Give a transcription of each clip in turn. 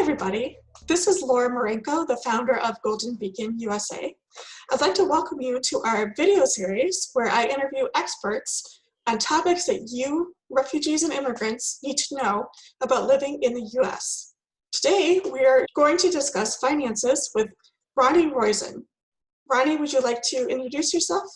everybody. This is Laura Marenko, the founder of Golden Beacon USA. I'd like to welcome you to our video series where I interview experts on topics that you, refugees and immigrants, need to know about living in the US. Today, we are going to discuss finances with Ronny Roizin. Ronny, would you like to introduce yourself?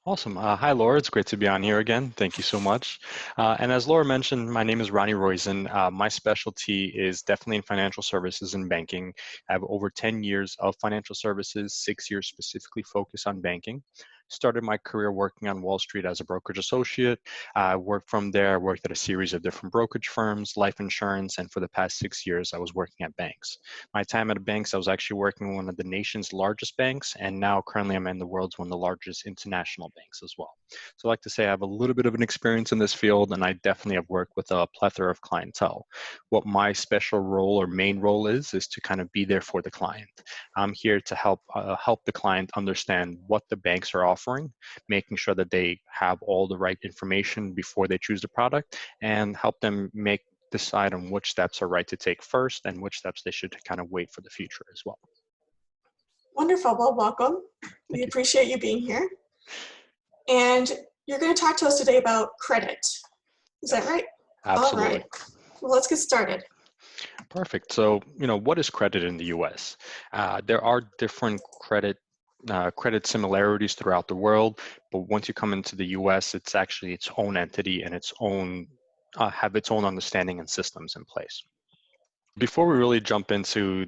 Awesome. Hi, Laura. It's great to be on here again. Thank you so much. And as Laura mentioned, my name is Ronny Roizin. My specialty is definitely in financial services and banking. I have over 10 years of financial services, 6 years specifically focused on banking. Started my career working on Wall Street as a brokerage associate. I worked from there, worked at a series of different brokerage firms, life insurance, and for the past 6 years, I was working at banks. My time at banks, I was actually working with one of the nation's largest banks, and now currently I'm in the world's one of the largest international banks as well. So I like to say I have a little bit of an experience in this field, and I definitely have worked with a plethora of clientele. What my special role or main role is to kind of be there for the client. I'm here to help the client understand what the banks are offering, making sure that they have all the right information before they choose the product, and help them decide on which steps are right to take first and which steps they should kind of wait for the future as well. Wonderful. Well, welcome. We appreciate you being here. And you're going to talk to us today about credit. Is that right? Absolutely. All right. Well, let's get started. Perfect. So, what is credit in the U.S.? There are different credit similarities throughout the world, but once you come into the U.S., it's actually its own entity and have its own understanding and systems in place. Before we really jump into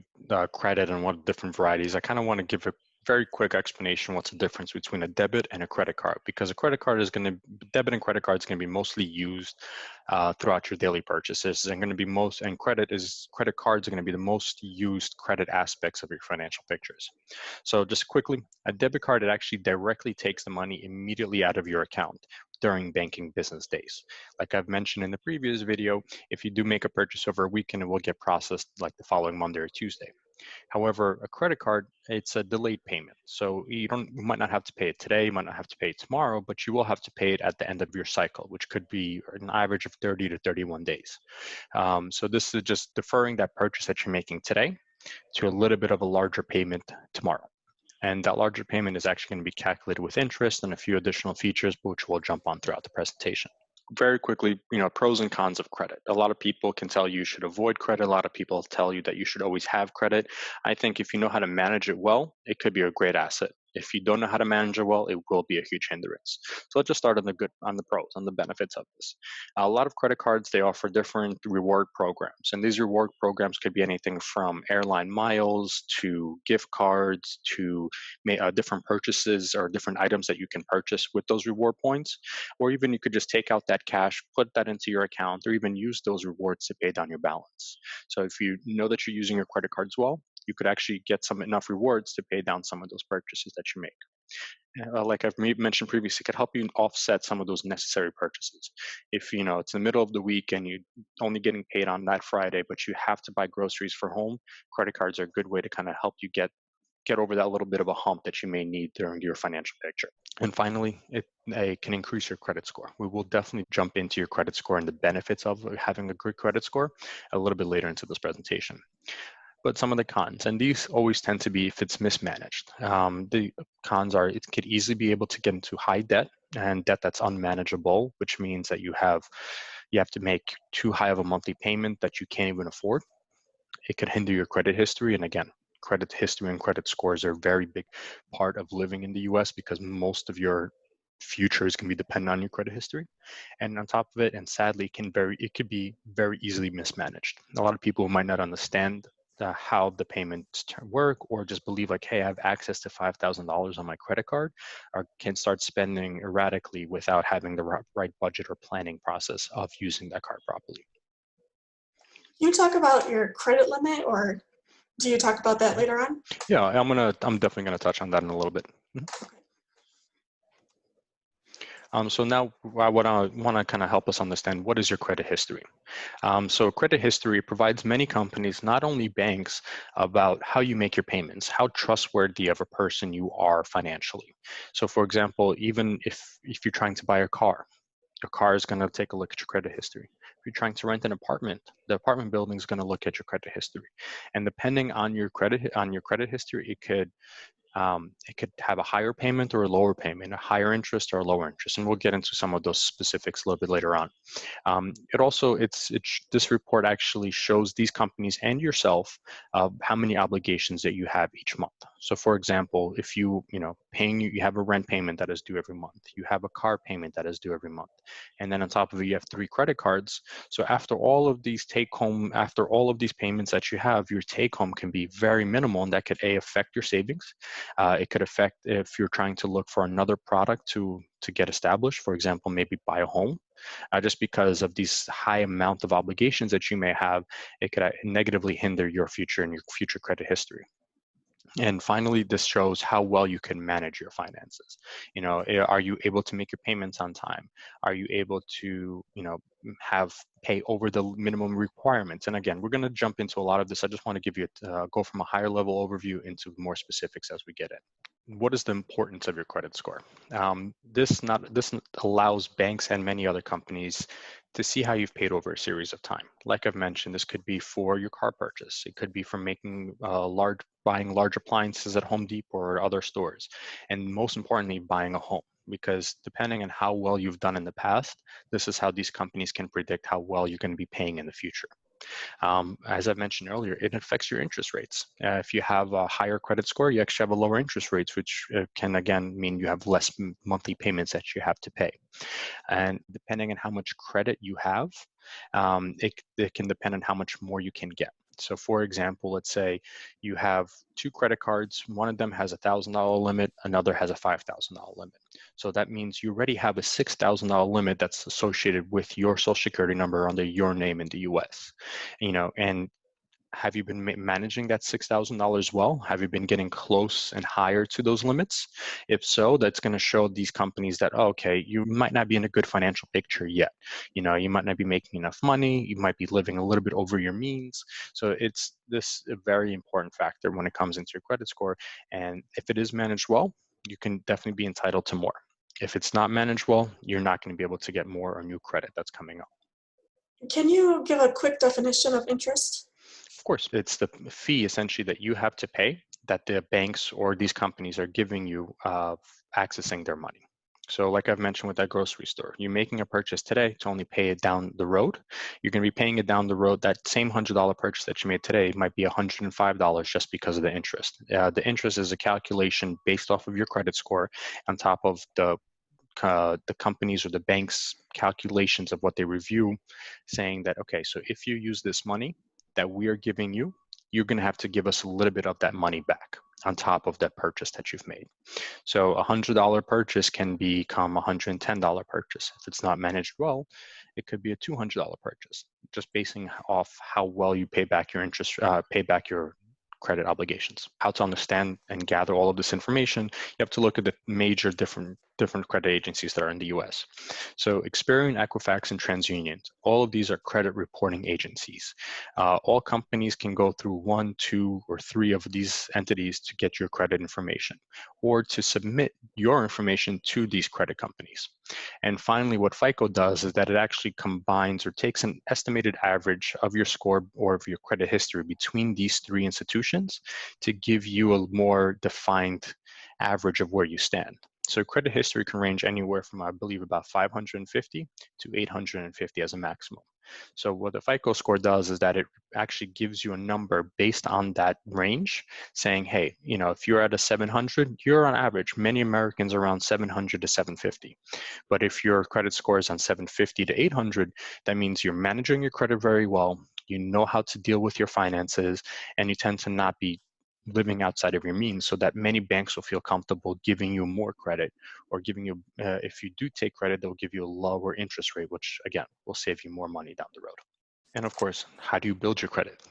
credit and what different varieties, I kind of want to give a very quick explanation what's the difference between a debit and a credit card, because debit and credit card is going to be mostly used throughout your daily purchases, and credit cards are going to be the most used credit aspects of your financial pictures. So just quickly, a debit card, it actually directly takes the money immediately out of your account during banking business days. Like I've mentioned in the previous video, if you do make a purchase over a weekend, it will get processed like the following Monday or Tuesday. However, a credit card, it's a delayed payment. So you might not have to pay it today, you might not have to pay it tomorrow, but you will have to pay it at the end of your cycle, which could be an average of 30 to 31 days. So this is just deferring that purchase that you're making today to a little bit of a larger payment tomorrow. And that larger payment is actually going to be calculated with interest and a few additional features, which we'll jump on throughout the presentation. Very quickly, pros and cons of credit. A lot of people can tell you should avoid credit. A lot of people tell you that you should always have credit. I think if you know how to manage it well, it could be a great asset. If you don't know how to manage it well, it will be a huge hindrance. So let's just start on the pros, on the benefits of this. A lot of credit cards, they offer different reward programs. And these reward programs could be anything from airline miles to gift cards to different purchases or different items that you can purchase with those reward points. Or even you could just take out that cash, put that into your account, or even use those rewards to pay down your balance. So if you know that you're using your credit cards well, you could actually get enough rewards to pay down some of those purchases that you make. Like I've mentioned previously, it could help you offset some of those necessary purchases. If it's the middle of the week and you're only getting paid on that Friday, but you have to buy groceries for home, credit cards are a good way to kind of help you get over that little bit of a hump that you may need during your financial picture. And finally, it can increase your credit score. We will definitely jump into your credit score and the benefits of having a good credit score a little bit later into this presentation. But some of the cons, and these always tend to be if it's mismanaged. The cons are it could easily be able to get into high debt and debt that's unmanageable, which means that you have to make too high of a monthly payment that you can't even afford. It could hinder your credit history. And again, credit history and credit scores are a very big part of living in the US because most of your future is going to be dependent on your credit history. And on top of it, and sadly, it could be very easily mismanaged. A lot of people might not understand how the payments work, or just believe like, hey, I have access to $5,000 on my credit card, or can start spending erratically without having the right budget or planning process of using that card properly. Can you talk about your credit limit, or do you talk about that later on? Yeah, I'm definitely gonna touch on that in a little bit. Mm-hmm. So now what I want to kind of help us understand, what is your credit history? So credit history provides many companies, not only banks, about how you make your payments, how trustworthy of a person you are financially. So for example, even if you're trying to buy a car, The car is going to take a look at your credit history. If you're trying to rent an apartment, the apartment building is going to look at your credit history. And depending on your credit history, it could have a higher payment or a lower payment, a higher interest or a lower interest. And we'll get into some of those specifics a little bit later on. This report actually shows these companies and yourself how many obligations that you have each month. So for example, if you have a rent payment that is due every month, you have a car payment that is due every month, and then on top of it, you have 3 credit cards. So after all of these payments that you have, your take home can be very minimal, and that could affect your savings. It could affect if you're trying to look for another product to get established, for example, maybe buy a home. Just because of these high amount of obligations that you may have, it could negatively hinder your future and your future credit history. And finally, this shows how well you can manage your finances. Are you able to make your payments on time? Are you able to, pay over the minimum requirements? And again, we're going to jump into a lot of this. I just want to give you go from a higher level overview into more specifics as we get in. What is the importance of your credit score? This allows banks and many other companies to see how you've paid over a series of time. Like I've mentioned, this could be for your car purchase. It could be from buying large appliances at Home Depot or other stores. And most importantly, buying a home. Because depending on how well you've done in the past, this is how these companies can predict how well you're going to be paying in the future. As I mentioned earlier, it affects your interest rates. If you have a higher credit score, you actually have a lower interest rates, which can again mean you have less monthly payments that you have to pay. And depending on how much credit you have, it can depend on how much more you can get. So for example, let's say you have 2 credit cards. One of them has a $1,000 limit, another has a $5,000 limit. So that means you already have a $6,000 limit that's associated with your Social Security number under your name in the US. And have you been managing that $6,000 well? Have you been getting close and higher to those limits? If so, that's going to show these companies that, okay, you might not be in a good financial picture yet. You might not be making enough money. You might be living a little bit over your means. So it's this a very important factor when it comes into your credit score. And if it is managed well, you can definitely be entitled to more. If it's not managed well, you're not going to be able to get more or new credit that's coming up. Can you give a quick definition of interest? Of course, it's the fee essentially that you have to pay that the banks or these companies are giving you accessing their money. So like I've mentioned with that grocery store, you're making a purchase today to only pay it down the road. You're going to be paying it down the road. That same $100 purchase that you made today might be $105 just because of the interest. The interest is a calculation based off of your credit score on top of the companies or the bank's calculations of what they review, saying that, okay, so if you use this money that we are giving you, you're going to have to give us a little bit of that money back on top of that purchase that you've made. So a $100 purchase can become a $110 purchase. If it's not managed well, it could be a $200 purchase, just basing off how well you pay back your interest, pay back your credit obligations. How to understand and gather all of this information, you have to look at the major different credit agencies that are in the US. So Experian, Equifax, and TransUnion, all of these are credit reporting agencies. All companies can go through 1, 2, or 3 of these entities to get your credit information or to submit your information to these credit companies. And finally, what FICO does is that it actually combines or takes an estimated average of your score or of your credit history between these 3 institutions to give you a more defined average of where you stand. So credit history can range anywhere from, I believe, about 550 to 850 as a maximum. So what the FICO score does is that it actually gives you a number based on that range, saying, hey, if you're at a 700, you're on average, many Americans are around 700 to 750. But if your credit score is on 750 to 800, that means you're managing your credit very well, you know how to deal with your finances, and you tend to not be living outside of your means, so that many banks will feel comfortable giving you more credit or giving you, if you do take credit, they'll give you a lower interest rate, which again, will save you more money down the road. And of course, how do you build your credit?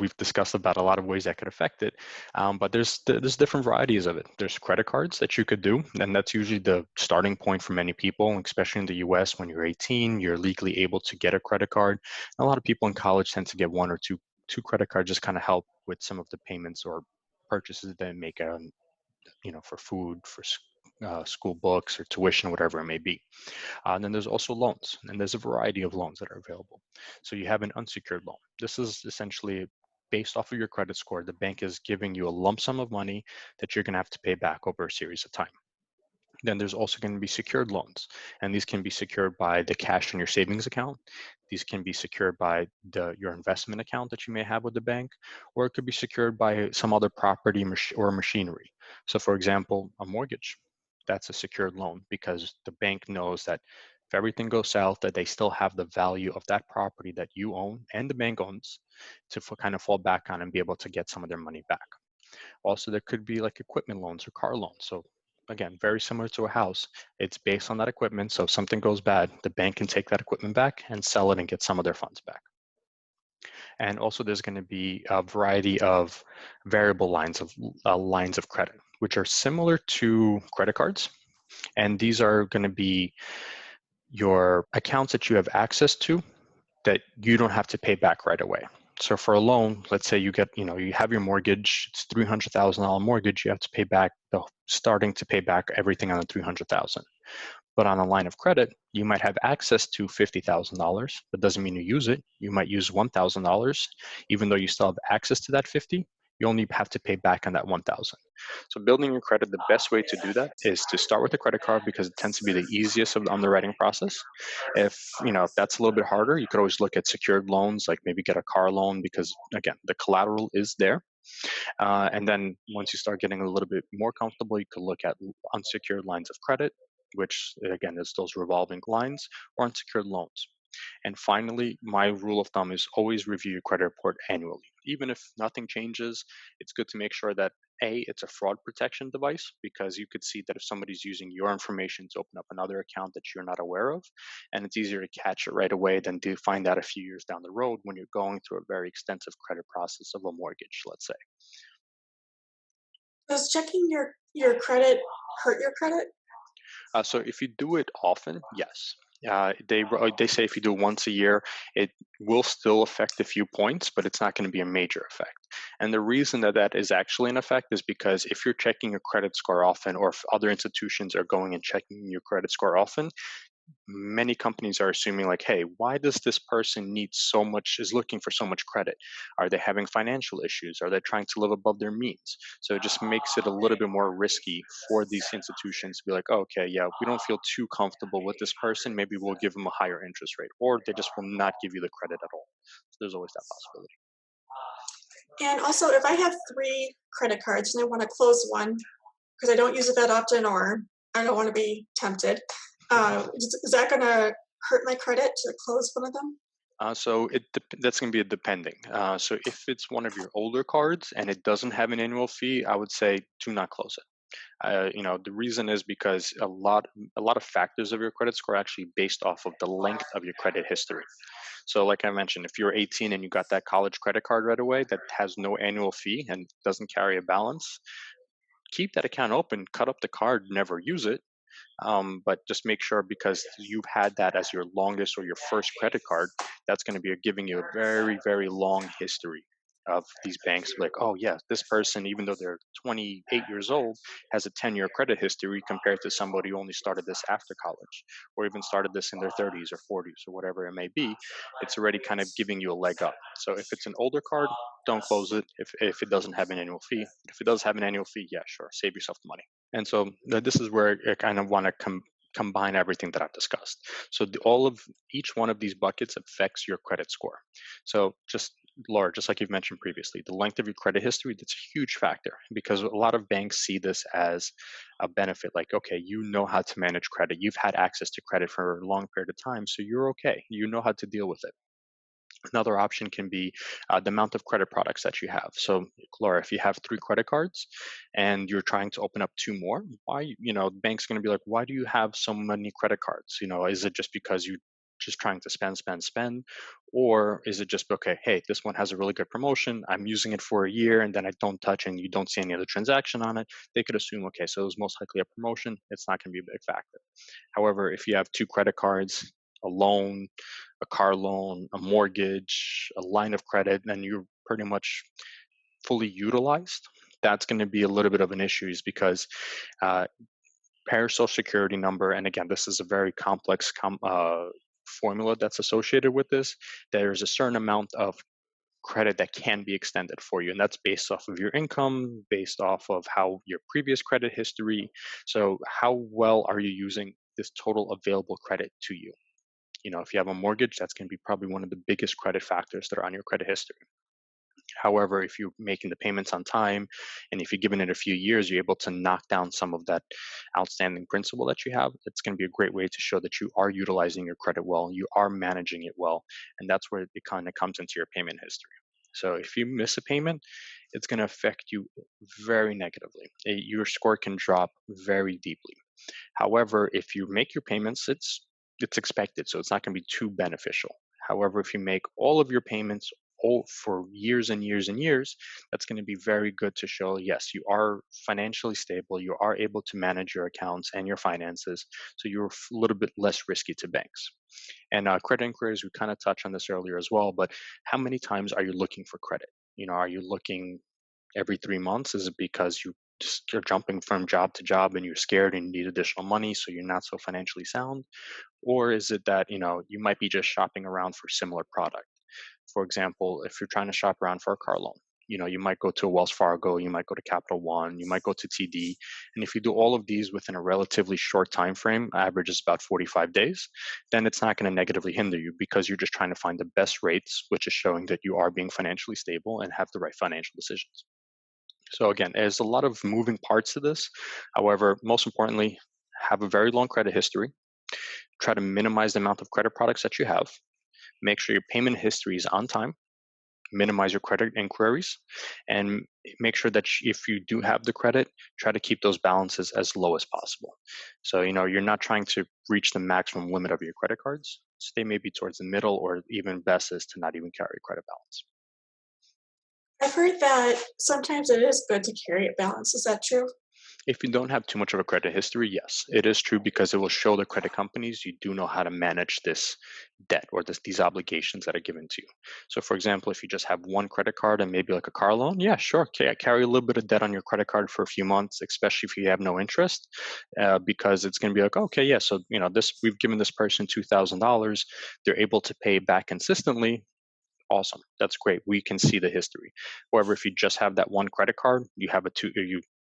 We've discussed about a lot of ways that could affect it, but there's different varieties of it. There's credit cards that you could do, and that's usually the starting point for many people, especially in the US. When you're 18, you're legally able to get a credit card. A lot of people in college tend to get 1 or 2 credit cards, just kind of help with some of the payments or purchases that they make, for food, for school books or tuition, whatever it may be. And then there's also loans, and there's a variety of loans that are available. So you have an unsecured loan. This is essentially based off of your credit score. The bank is giving you a lump sum of money that you're going to have to pay back over a series of time. Then there's also going to be secured loans, and these can be secured by the cash in your savings account. These can be secured by your investment account that you may have with the bank, or it could be secured by some other property or machinery. So for example, a mortgage, that's a secured loan because the bank knows that if everything goes south, that they still have the value of that property that you own and the bank owns to kind of fall back on and be able to get some of their money back. Also, there could be like equipment loans or car loans. So again, very similar to a house. It's based on that equipment. So if something goes bad, the bank can take that equipment back and sell it and get some of their funds back. And also there's going to be a variety of variable lines of credit, which are similar to credit cards. And these are going to be your accounts that you have access to that you don't have to pay back right away. So for a loan, let's say you have your mortgage, it's $300,000 mortgage, you have to pay back starting to pay back everything on the $300,000. But on a line of credit, you might have access to $50,000. That doesn't mean you use it. You might use $1,000, even though you still have access to that 50. You only have to pay back on that 1,000. So building your credit, the best way to do that is to start with a credit card because it tends to be the easiest of the underwriting process. If that's a little bit harder, you could always look at secured loans, like maybe get a car loan because again, the collateral is there. And then once you start getting a little bit more comfortable, you could look at unsecured lines of credit, which again is those revolving lines, or unsecured loans. And finally, my rule of thumb is always review your credit report annually. Even if nothing changes, it's good to make sure that it's a fraud protection device because you could see that if somebody's using your information to open up another account that you're not aware of, and it's easier to catch it right away than to find out a few years down the road when you're going through a very extensive credit process of a mortgage, let's say. Does checking your credit hurt your credit? So if you do it often, yes. They say if you do it once a year, it will still affect a few points, but it's not going to be a major effect. And the reason that that is actually an effect is because if you're checking your credit score often, or if other institutions are going and checking your credit score often, many companies are assuming like, hey, why does this person is looking for so much credit? Are they having financial issues? Are they trying to live above their means? So it just makes it a little bit more risky for these institutions to be like, oh, okay, yeah, we don't feel too comfortable with this person, maybe we'll give them a higher interest rate, or they just will not give you the credit at all. So there's always that possibility. And also, if I have 3 credit cards and I want to close one because I don't use it that often or I don't want to be tempted, is that going to hurt my credit to close one of them? That's going to be a depending. So if it's one of your older cards and it doesn't have an annual fee, I would say do not close it. The reason is because a lot of factors of your credit score are actually based off of the length of your credit history. So like I mentioned, if you're 18 and you got that college credit card right away that has no annual fee and doesn't carry a balance, keep that account open, cut up the card, never use it. But just make sure because you've had that as your longest or your first credit card, that's going to be giving you a very, very long history of these banks. Like, oh, yeah, this person, even though they're 28 years old, has a 10-year credit history compared to somebody who only started this after college or even started this in their 30s or 40s or whatever it may be. It's already kind of giving you a leg up. So if it's an older card, don't close it if it doesn't have an annual fee. If it does have an annual fee, yeah, sure, save yourself the money. And so this is where I kind of want to combine everything that I've discussed. So each one of these buckets affects your credit score. So just Laura, just like you've mentioned previously, the length of your credit history, that's a huge factor because a lot of banks see this as a benefit. Like, okay, you know how to manage credit. You've had access to credit for a long period of time, so you're okay. You know how to deal with it. Another option can be the amount of credit products that you have. So, Laura, if you have 3 credit cards and you're trying to open up 2 more, the bank's going to be like, why do you have so many credit cards? Is it just because you just trying to spend, spend, spend? Or is it just, okay, hey, this one has a really good promotion. I'm using it for a year and then I don't touch and you don't see any other transaction on it. They could assume, okay, so it was most likely a promotion. It's not going to be a big factor. However, if you have 2 credit cards, a loan, a car loan, a mortgage, a line of credit, and you're pretty much fully utilized, that's going to be a little bit of an issue is because uh, pair social security number. And again, this is a very complex formula that's associated with this. There's a certain amount of credit that can be extended for you, and that's based off of your income, based off of how your previous credit history. So how well are you using this total available credit to you? If you have a mortgage, that's going to be probably one of the biggest credit factors that are on your credit history. However, if you're making the payments on time and if you're giving it a few years, you're able to knock down some of that outstanding principal that you have. It's going to be a great way to show that you are utilizing your credit well, you are managing it well. And that's where it kind of comes into your payment history. So if you miss a payment, it's going to affect you very negatively. Your score can drop very deeply. However, if you make your payments, it's expected, so it's not going to be too beneficial. However, if you make all of your payments all for years and years and years, that's going to be very good to show, yes, you are financially stable, you are able to manage your accounts and your finances, so you're a little bit less risky to banks. And credit inquiries, we kind of touched on this earlier as well, but how many times are you looking for credit? Are you looking every 3 months? Is it because you're jumping from job to job and you're scared and you need additional money, so you're not so financially sound? Or is it that you might be just shopping around for similar product? For example, if you're trying to shop around for a car loan, you might go to Wells Fargo, you might go to Capital One, you might go to TD. And if you do all of these within a relatively short time frame, average is about 45 days, then it's not going to negatively hinder you because you're just trying to find the best rates, which is showing that you are being financially stable and have the right financial decisions. So again, there's a lot of moving parts to this. However, most importantly, have a very long credit history. Try to minimize the amount of credit products that you have. Make sure your payment history is on time. Minimize your credit inquiries, and make sure that if you do have the credit, try to keep those balances as low as possible. So you're not trying to reach the maximum limit of your credit cards. Stay maybe towards the middle, or even best is to not even carry a credit balance. I've heard that sometimes it is good to carry a balance. Is that true? If you don't have too much of a credit history, yes, it is true because it will show the credit companies you do know how to manage this debt or these obligations that are given to you. So, for example, if you just have one credit card and maybe like a car loan, yeah, sure, okay, carry a little bit of debt on your credit card for a few months, especially if you have no interest, because it's going to be like, okay, yeah, so this we've given this person $2,000, they're able to pay back consistently. Awesome. That's great. We can see the history. However, if you just have that one credit card, you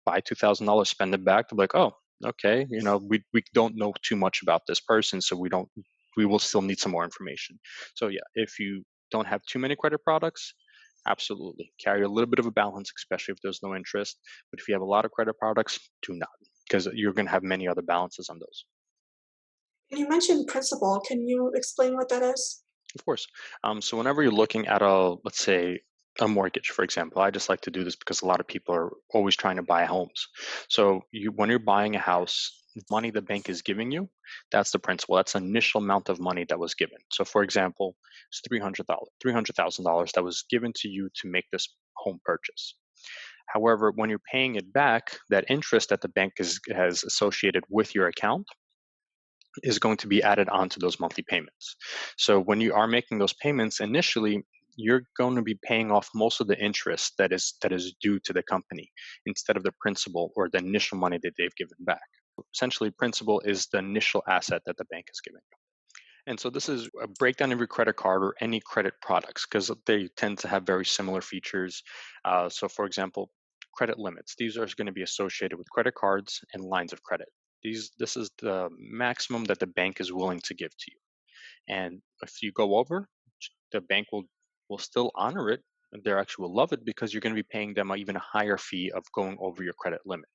buy $2,000, spend it back, to be like, oh, okay, we don't know too much about this person, so we will still need some more information. So yeah, if you don't have too many credit products, absolutely carry a little bit of a balance, especially if there's no interest. But if you have a lot of credit products, do not, because you're going to have many other balances on those. And you mentioned principal. Can you explain what that is? Of course. So whenever you're looking at let's say, a mortgage, for example, I just like to do this because a lot of people are always trying to buy homes. So when you're buying a house, money the bank is giving you, that's the principal. That's the initial amount of money that was given. So for example, it's $300,000 that was given to you to make this home purchase. However, when you're paying it back, that interest that the bank has associated with your account is going to be added onto those monthly payments. So when you are making those payments initially, you're going to be paying off most of the interest that is due to the company instead of the principal or the initial money that they've given back. Essentially, principal is the initial asset that the bank has given you. And so this is a breakdown of your credit card or any credit products because they tend to have very similar features. So, for example, credit limits. These are going to be associated with credit cards and lines of credit. This is the maximum that the bank is willing to give to you. And if you go over, the bank will still honor it. And they actually will love it because you're going to be paying them even a higher fee of going over your credit limit.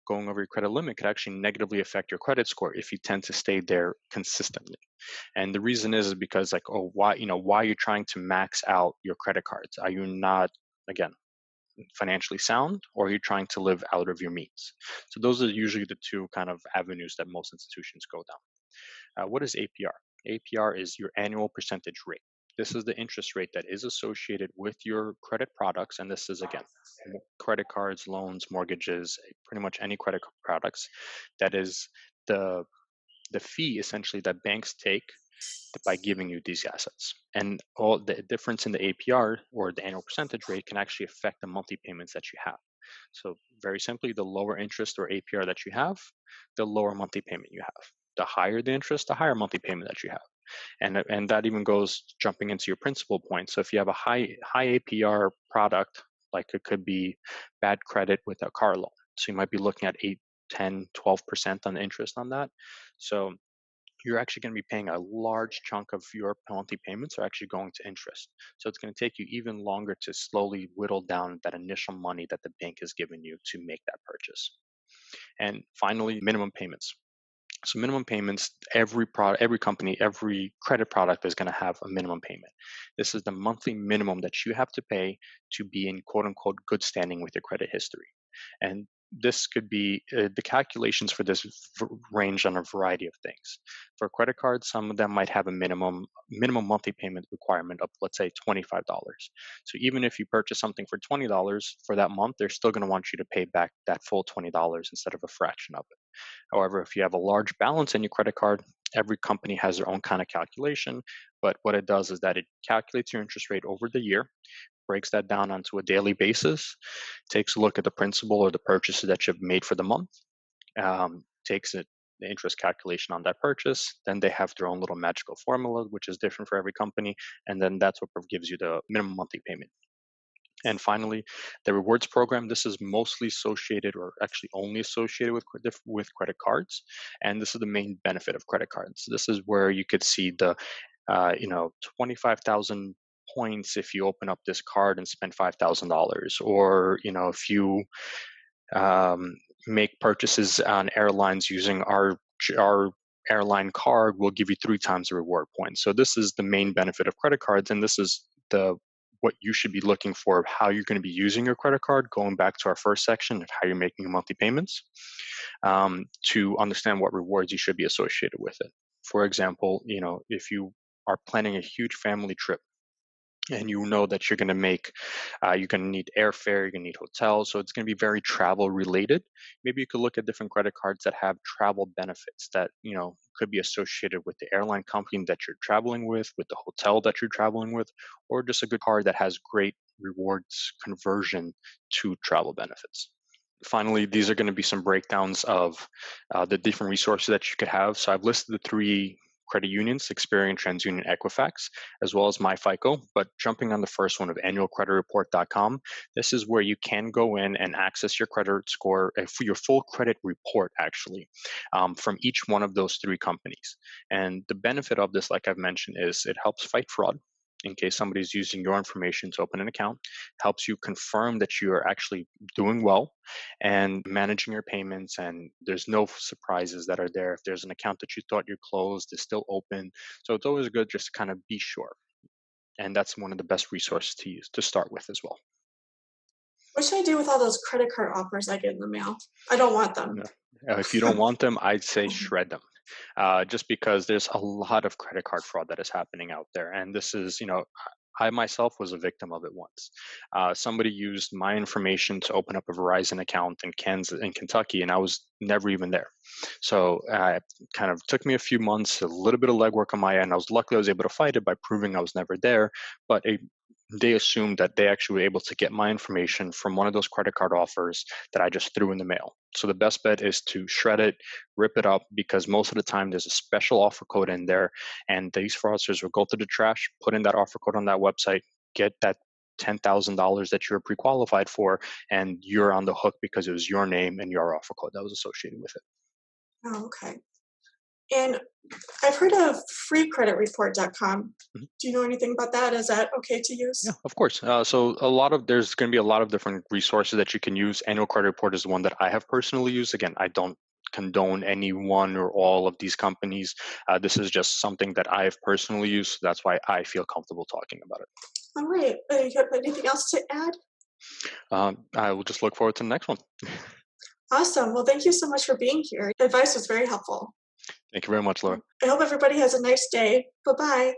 Going over your credit limit could actually negatively affect your credit score if you tend to stay there consistently. And the reason is because like, oh, why are you trying to max out your credit cards? Are you not, again, financially sound, or are you trying to live out of your means? So those are usually the two kind of avenues that most institutions go down. What is APR? APR is your annual percentage rate. This is the interest rate that is associated with your credit products, and this is again credit cards, loans, mortgages, pretty much any credit products. That is the the fee essentially that banks take by giving you these assets. And all the difference in the APR or the annual percentage rate can actually affect the monthly payments that you have. So very simply, the lower interest or APR that you have, the lower monthly payment you have. The higher the interest, the higher monthly payment that you have. And that even goes jumping into your principal point. So if you have a high APR product, like it could be bad credit with a car loan, so you might be looking at 8, 10, 12% on the interest on that. So you're actually going to be paying a large chunk of your monthly payments are actually going to interest. So it's going to take you even longer to slowly whittle down that initial money that the bank has given you to make that purchase. And finally, minimum payments. So minimum payments, every product, every company, every credit product is going to have a minimum payment. This is the monthly minimum that you have to pay to be in quote unquote good standing with your credit history. And this could be the calculations for this range on a variety of things. For credit cards, some of them might have a minimum monthly payment requirement of, let's say, $25. So even if you purchase something for $20 for that month, they're still going to want you to pay back that full $20 instead of a fraction of it. However, if you have a large balance in your credit card, every company has their own kind of calculation. But what it does is that it calculates your interest rate over the year, breaks that down onto a daily basis, takes a look at the principal or the purchases that you've made for the month, takes it, the interest calculation on that purchase. Then they have their own little magical formula, which is different for every company. And then that's what gives you the minimum monthly payment. And finally, the rewards program. This is mostly associated, or actually only associated with credit cards, and this is the main benefit of credit cards. This is where you could see the 25,000 points if you open up this card and spend $5,000, or if you make purchases on airlines using our airline card, will give you 3 times the reward points. So this is the main benefit of credit cards, and this is the what you should be looking for, how you're going to be using your credit card, going back to our first section of how you're making your monthly payments, to understand what rewards you should be associated with it. For example, if you are planning a huge family trip, and you know that you're going to need airfare, you're going to need hotels, so it's going to be very travel related. Maybe you could look at different credit cards that have travel benefits that could be associated with the airline company that you're traveling with the hotel that you're traveling with, or just a good card that has great rewards conversion to travel benefits. Finally, these are going to be some breakdowns of the different resources that you could have. So I've listed the 3 credit unions: Experian, TransUnion, Equifax, as well as MyFICO. But jumping on the first one of annualcreditreport.com, this is where you can go in and access your credit score, your full credit report, actually, from each one of those 3 companies. And the benefit of this, like I've mentioned, is it helps fight fraud. In case somebody's using your information to open an account, helps you confirm that you are actually doing well and managing your payments, and there's no surprises that are there. If there's an account that you thought you closed, is still open. So it's always good just to kind of be sure. And that's one of the best resources to use to start with as well. What should I do with all those credit card offers I get in the mail? I don't want them. If you don't want them, I'd say shred them. Just because there's a lot of credit card fraud that is happening out there. And this is, I myself was a victim of it once. Somebody used my information to open up a Verizon account in Kentucky, and I was never even there. So it kind of took me a few months, a little bit of legwork on my end. Luckily I was able to fight it by proving I was never there, but they assumed that they actually were able to get my information from one of those credit card offers that I just threw in the mail. So the best bet is to shred it, rip it up, because most of the time there's a special offer code in there, and these fraudsters will go to the trash, put in that offer code on that website, get that $10,000 that you're pre-qualified for, and you're on the hook because it was your name and your offer code that was associated with it. Oh, okay. And I've heard of freecreditreport.com. Mhm. Do you know anything about that? Is that okay to use? Yeah, of course. So there's going to be a lot of different resources that you can use. Annual Credit Report is the one that I have personally used. Again, I don't condone any one or all of these companies. This is just something that I have personally used. So that's why I feel comfortable talking about it. All right. You have anything else to add? I will just look forward to the next one. Awesome. Well, thank you so much for being here. The advice was very helpful. Thank you very much, Laura. I hope everybody has a nice day. Bye-bye.